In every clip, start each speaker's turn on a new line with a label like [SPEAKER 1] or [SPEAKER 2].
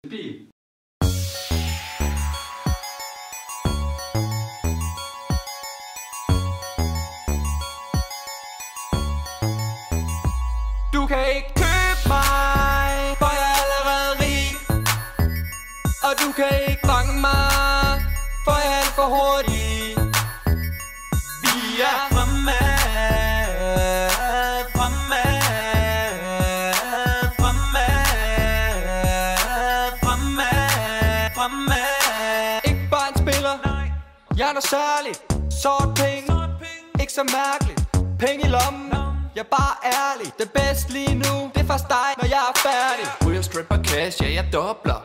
[SPEAKER 1] Forbi.
[SPEAKER 2] Du kan ikke købe mig, for jeg er allerede rig. Og du kan ikke fange mig, for jeg er alt for hurtig. Vi er fremme, fremme, fremme, fremme, fremme. Ikke bare en spiller, jeg er noget særligt. Sort penge, ikke så mærkeligt. Penge i lommen, jeg er bare ærlig. Det bedste lige nu, det er først dig, når jeg er færdig.
[SPEAKER 3] Ryger stripper cash, ja jeg dobler.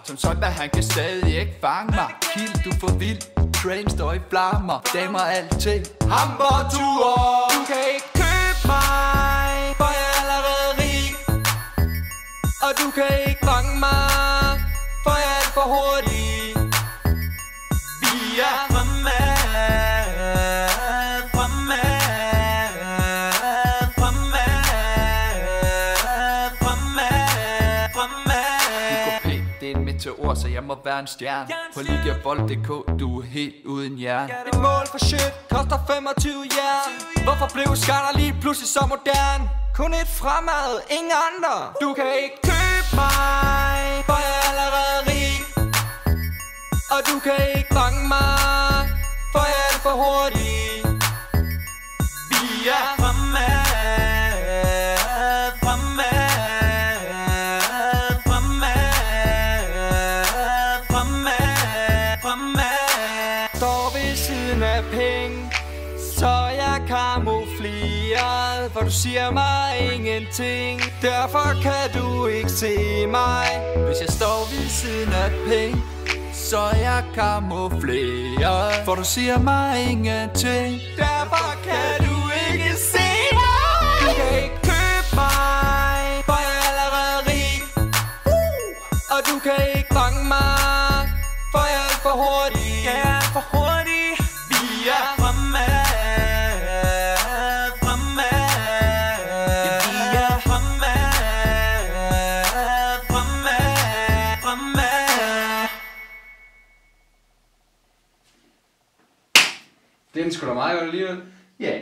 [SPEAKER 3] Som sådan, han kan stadig ikke fange mig. Kill, du får vild, train står i flammer. Damer alting, hamburgture.
[SPEAKER 2] Du kan ikke købe mig, for jeg er allerede rig. Og du kan ikke fange mig, for jeg er alt for hurtig. Vi er fremme, fremme, fremme, fremme, fremme.
[SPEAKER 3] UKP, det er en meteor, så jeg må være en stjerne. På ligabold.dk, du er helt uden jern.
[SPEAKER 2] Et mål for shit koster 25 jern. Hvorfor blev skatter lige pludselig så modern? Kun et fremad, ingen andre. Du kan ikke købe mig, for jeg er allerede rig. Og du kan ikke fange mig, for jeg er alt for hurtig. Vi er fremme, fremme, fremme, fremme, fremme. Står ved siden af penge, så jeg kamufleret. For du siger mig ingenting, derfor kan du ikke se mig.
[SPEAKER 3] Hvis jeg står ved siden af penge, så er jeg kamufleret. For du siger mig ingenting,
[SPEAKER 2] derfor kan du ikke se mig. Du kan ikke købe mig, for jeg er allerede rig. Og du kan ikke fange mig, for jeg er alt for hurtig. Jeg er for hurtig. Vi er fremme, fremme. Ja, vi er fremme, fremme, fremme.
[SPEAKER 1] Det er sgu da meget godt alligevel.
[SPEAKER 3] ja.